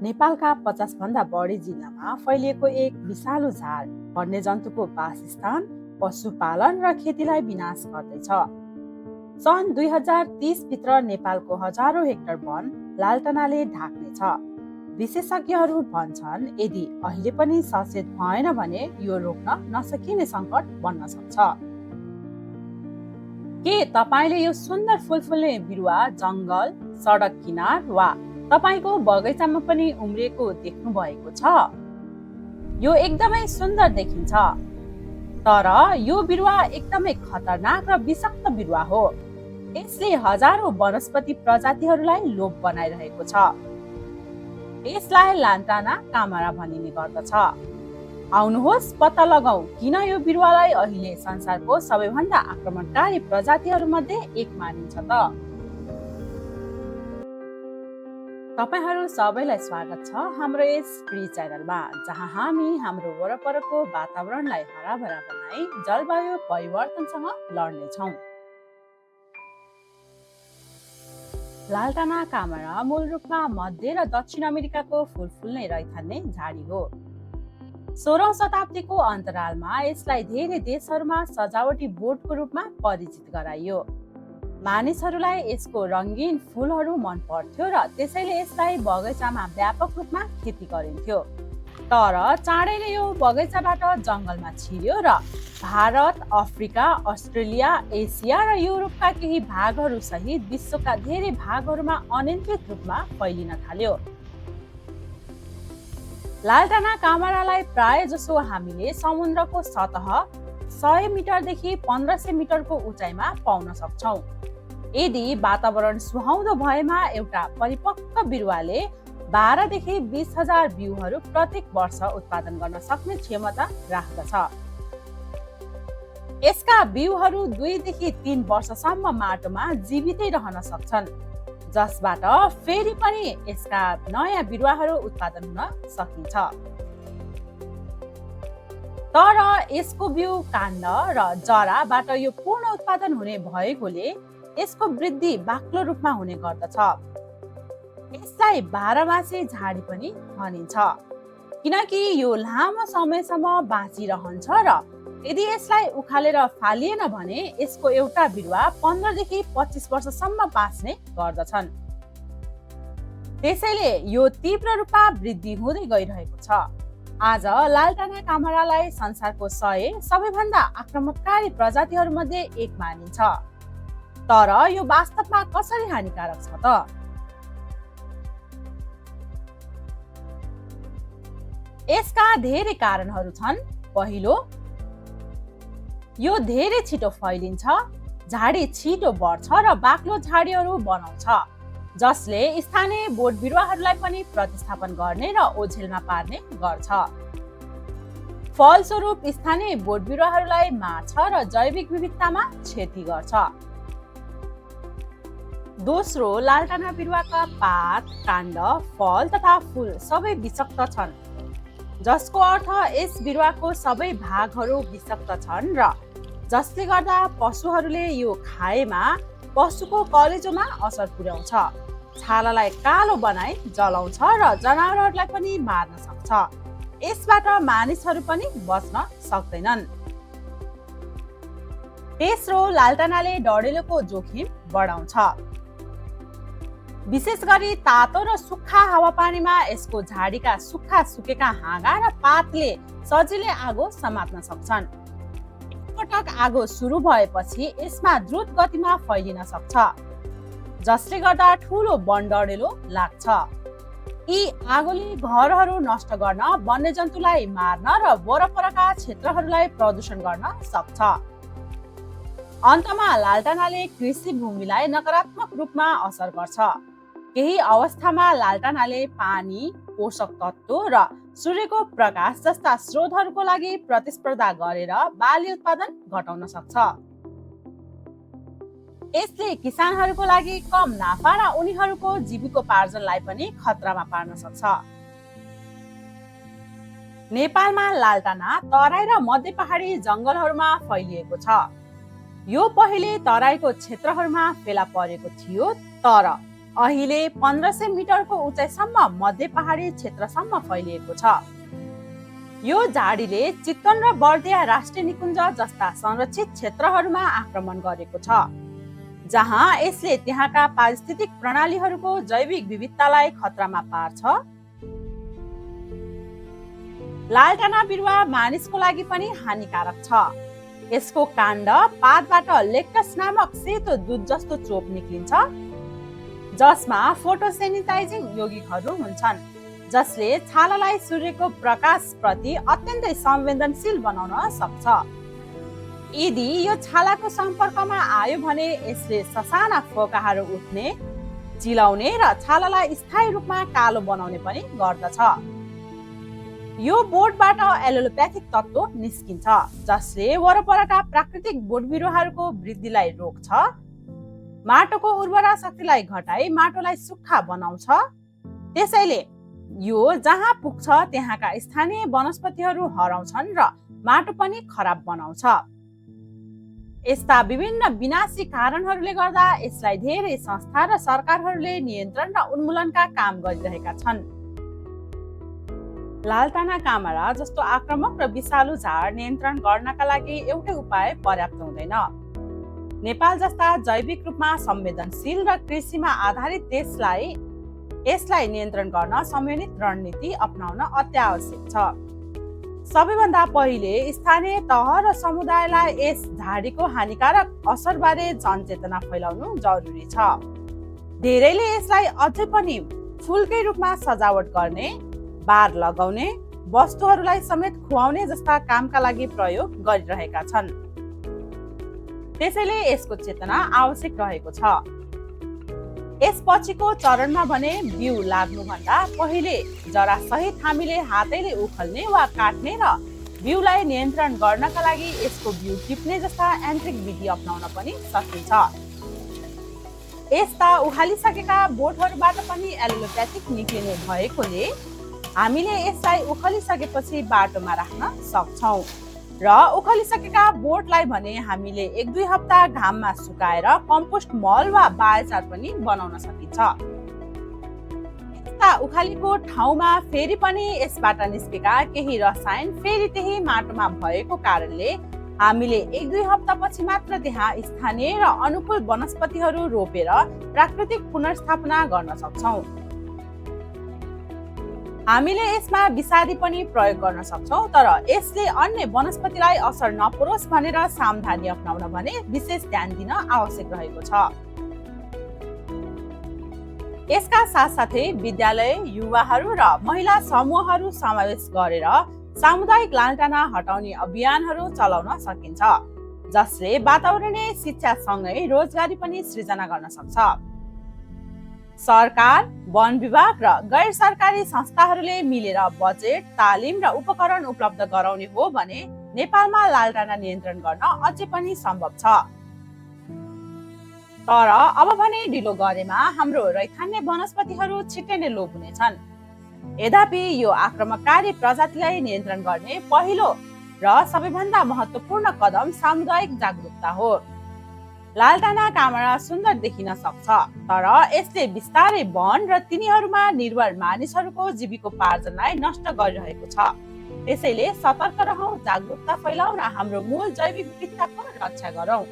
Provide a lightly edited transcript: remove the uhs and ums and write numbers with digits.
नेपालका 50 भन्दा बढी जिल्लामा फैलिएको एक विषालु झार वन्यजन्तुको वासस्थान, पशुपालन र खेतीलाई विनाश गर्दैछ। सन् 2030 भित्र नेपालको हजारौं हेक्टर वन लालटनाले ढाक्नेछ। विशेषज्ञहरू भन्छन् यदि अहिले पनि सचेत भएन भने यो रोक्न नसकिने सङ्कट बन्न सक्छ। के तपाईले यो सुन्दर फूल फुल्ने बिरुवा जङ्गल, सडक किनार वा तपाईको बगैँचामा पनि उम्रिएको देख्नु भएको छ? यो एकदमै सुन्दर देखिन्छ, तर यो बिरुवा एकदमै खतरनाक र विषाक्त बिरुवा हो। यसले हजारौं वनस्पति प्रजातिहरूलाई लोप बनाइरहेको छ। यसलाई लान्टाना कामरा भनिने गर्दछ। आउनुहोस् पत्ता लगाऊ किन यो बिरुवालाई अहिले संसारको सबैभन्दा आक्रमणकारी प्रजातिहरू मध्ये एक मानिन्छ त। तपाईहरू सबैलाई स्वागत छ हाम्रो यस फ्री च्यानलमा, जहाँ हामी हाम्रो वरपरको वातावरणलाई हराभरा बनाई जलवायु परिवर्तनसँग लड्नेछौँ। लालटाना कामरा मूल रूपमा मध्य र दक्षिण अमेरिकाको फूल फुल्ने रैथान्ने झाडी हो। 16औं शताब्दीको अन्तरालमा यसलाई धेरै देशहरूमा सजावटी बोटको रूपमा परिचित गराइयो। मानिसहरूलाई यसको रङ्गीन फूलहरू मन पर्थ्यो र त्यसैले यसलाई बगैँचामा व्यापक रूपमा खेती गरिन्थ्यो। तर चाँडै नै यो बगैँचाबाट जङ्गलमा छिर्यो र भारत, अफ्रिका, अस्ट्रेलिया, एसिया र युरोपका केही भागहरू सहित विश्वका धेरै भागहरूमा अनियन्त्रित रूपमा फैलिन थाल्यो। लालटाना कामरालाई प्राय जसो हामीले समुद्रको सतह 100 मिटरदेखि 1500 मिटरको उचाइमा पाउन सक्छौँ। यदि वातावरण सुहाउँदो भएमा एउटा परिपक्व बिरुवाले 12 देखि 20,000 बिउहरू प्रत्येक वर्ष उत्पादन गर्न सक्ने क्षमता राख्दछ। यसका बिउहरू 2 देखि 3 वर्षसम्म माटोमा जीवितै रहन सक्छन्, जसबाट फेरि पनि यसका नयाँ बिरुवाहरू उत्पादन हुन सकिन्छ। तर यसको बिउ, काण्ड र जराबाट यो पूर्ण उत्पादन हुने भएकोले यसको वृद्धि बाक्लो रूपमा हुने गर्दछ। यसलाई 12 झाडी पनि भनिन्छ, किनकि यो लामो समयसम्म बाँचिरहन्छ र यदि यसलाई उखालेर फालिएन भने यसको एउटा बिरुवा 15 देखि 25 वर्षसम्म बाँच्ने गर्दछन्। त्यसैले यो तीव्र रूपमा वृद्धि हुँदै गइरहेको छ। आज लालटाना कामरालाई संसारको 100 सबैभन्दा आक्रमणकारी प्रजातिहरू मध्ये एक मानिन्छ। तर यो वास्तवमा कसरी हानिकारक छ त? यसका धेरै कारणहरू छन्। पहिलो, यो धेरै छिटो फैलिन्छ। झाडी छिटो बढ्छ र बाक्लो झाडीहरू बनाउँछ, जसले स्थानीय बोट बिरुवाहरूलाई पनि प्रतिस्थापन गर्ने र ओझेलमा पार्ने गर्छ। फलस्वरूप स्थानीय बोट बिरुवाहरूलाई मार्छ र जैविक विविधतामा क्षति गर्छ। दोस्रो, लालटाना बिरुवाका पात, काण्ड, फल तथा फूल सबै विषाक्त छन्, जसको अर्थ यस बिरुवाको सबै भागहरू विषाक्त छन् र जसले गर्दा पशुहरूले यो खाएमा पशुको कलेजोमा असर पुर्याउँछ, छालालाई कालो बनाई जलाउँछ र जनावरहरूलाई पनि मार्न सक्छ। यसबाट मानिसहरू पनि बच्न सक्दैनन्। तेस्रो, लालटानाले डढेलोको जोखिम बढाउँछ। विशेष गरी तातो र सुक्खा हावापानीमा यसको झाडीका सुकेका हाँगा र पातले सजिलै आगो समात्न सक्छन्। एकपटक आगो सुरु भएपछि यसमा द्रुत गतिमा फैलिन सक्छ, जसले गर्दा ठुलो वनडढेलो लाग्छ। यी आगोले घरहरू नष्ट गर्न, वन्यजन्तुलाई मार्न र वरपरका क्षेत्रहरूलाई प्रदूषण गर्न सक्छ। अन्तमा लालटानाले कृषि भूमिलाई नकारात्मक रूपमा असर गर्छ। केही अवस्थामा लालटानाले पानी, पोषक तत्त्व र सूर्यको प्रकाश जस्ता स्रोतहरूको लागि प्रतिस्पर्धा गरेर बाली उत्पादन घटाउन सक्छ। यसले किसानहरूको लागि कम नाफा र उनीहरूको जीविकोपार्जनलाई पनि खतरामा पार्न सक्छ। नेपालमा लालटाना तराई र मध्य पहाडी जङ्गलहरूमा फैलिएको छ। यो पहिले तराईको क्षेत्रहरूमा फेला परेको थियो, तर अहिले 1500 मिटरको उचाइसम्म मध्य पहाडी क्षेत्रसम्म फैलिएको छ। यो झाडीले चितवन र बर्दिया राष्ट्रिय निकुञ्ज जस्ता संरक्षित क्षेत्रहरूमा आक्रमण गरेको छ, जहाँ यसले त्यहाँका पारिस्थितिक प्रणालीहरूको जैविक विविधतालाई खतरामा पार्छ। लालटाना बिरुवा मानिसको लागि पनि हानिकारक छ। यसको काण्ड पातबाट लेक्टस नामक सेतो दूध जस्तो चोप निक्लिन्छ, जसमा फोटोसेनिटाइजिङ यौगिकहरू हुन्छन्, जसले छालालाई सूर्यको प्रकाश प्रति अत्यन्तै संवेदनशील बनाउन सक्छ। यदि यो छालाको सम्पर्कमा आयो भने यसले ससाना फोकाहरू उठ्ने, चिलाउने र छालालाई स्थायी रूपमा कालो बनाउने पनि गर्दछ। यो बोटबाट एलोलोप्याथिक तत्त्व निस्किन्छ, जसले वरपरका प्राकृतिक बोट बिरुवाहरूको वृद्धिलाई रोक्छ, माटोको उर्वरा शक्तिलाई घटाई माटोलाई सुक्खा बनाउँछ। त्यसैले यो जहाँ पुग्छ त्यहाँका स्थानीय वनस्पतिहरू हराउँछन् र माटो पनि खराब बनाउँछ। यस्ता विभिन्न विनाशी कारणहरूले गर्दा यसलाई धेरै संस्था र सरकारहरूले नियन्त्रण र उन्मूलनका काम गरिरहेका छन्। लालटाना कामरा जस्तो आक्रामक र विषालु झाड नियन्त्रण गर्नका लागि एउटै उपाय पर्याप्त हुँदैन। नेपाल जस्ता जैविक रूपमा संवेदनशील र कृषिमा आधारित यसलाई नियन्त्रण गर्न समन्वित रणनीति अपनाउन अत्यावश्यक छ। सबैभन्दा पहिले स्थानीय तह र समुदायलाई यस झाडीको हानिकारक असरबारे जनचेतना फैलाउनु जरुरी छ। धेरैले यसलाई अझै पनि फुलकै रूपमा सजावट गर्ने, बार लगाउने, वस्तुहरूलाई समेत खुवाउने जस्ता कामका लागि प्रयोग गरिरहेका छन्। त्यसैले यसको चेतना आवश्यक रहेको छ। यसपछिको चरणमा भने बिउ लाग्नुभन्दा पहिले जरा सहित हामीले हातैले उखल्ने वा काट्ने र बिउलाई नियन्त्रण गर्नका लागि यसको बिउ टिप्ने जस्ता यान्त्रिक विधि अपनाउन पनि सकिन्छ। यस्ता उखालिसकेका बोटहरूबाट पनि एलोलोप्याथिक निक्लिने भएकोले हामीले यसलाई उखलिसकेपछि बाटोमा राख्न सक्छौं र उखलिसकेका बोटलाई भने हामीले 1-2 हप्ता घाममा सुकाएर कम्पोस्ट मल वा बायोचार पनि बनाउन सकिन्छ। यस्ता उखालीको ठाउँमा फेरि पनि यसबाट निस्केका केही रसायन फेरि त्यही माटोमा भएको कारणले हामीले 1-2 हप्तापछि मात्र त्यहाँ स्थानीय र अनुकूल वनस्पतिहरू रोपेर प्राकृतिक पुनर्स्थापना गर्न सक्छौं। हामीले यसमा विषादी पनि प्रयोग गर्न सक्छौं, तर यसले अन्य वनस्पतिलाई असर नपरोस् भनेर सावधानी अपनाउन भने विशेष ध्यान दिन आवश्यक रहेको छ। यसका साथसाथै विद्यालय, युवाहरू र महिला समूहहरू समावेश गरेर सामुदायिक लालटाना हटाउने अभियानहरू चलाउन सकिन्छ, जसले वातावरणीय शिक्षासँगै रोजगारी पनि सृजना गर्न सक्छ। सरकार, वन विभाग र गैर सरकारी संस्थाहरूले मिलेर बजेट, तालिम र उपकरण उपलब्ध गराउने हो भने नेपालमा लालटाना नियन्त्रण गर्न अझै पनि सम्भव छ। तर अब भने ढिलो गरेमा हाम्रो रैथान्य वनस्पतिहरू छिट्टै नै लोप हुनेछन्। यद्यपि यो आक्रमणकारी प्रजातिलाई नियन्त्रण गर्ने पहिलो र सबैभन्दा महत्त्वपूर्ण कदम सामुदायिक जागरुकता हो। लालटाना कामरा सुन्दर देखिन सक्छ, तर यसले बिस्तारै वन र तिनीहरूमा निर्भर मानिसहरूको जीविकोपार्जनलाई नष्ट गरिरहेको छ। त्यसैले सतर्क रहौं, जागरुकता फैलाउँ र हाम्रो मूल जैविक विविधताको रक्षा गरौँ।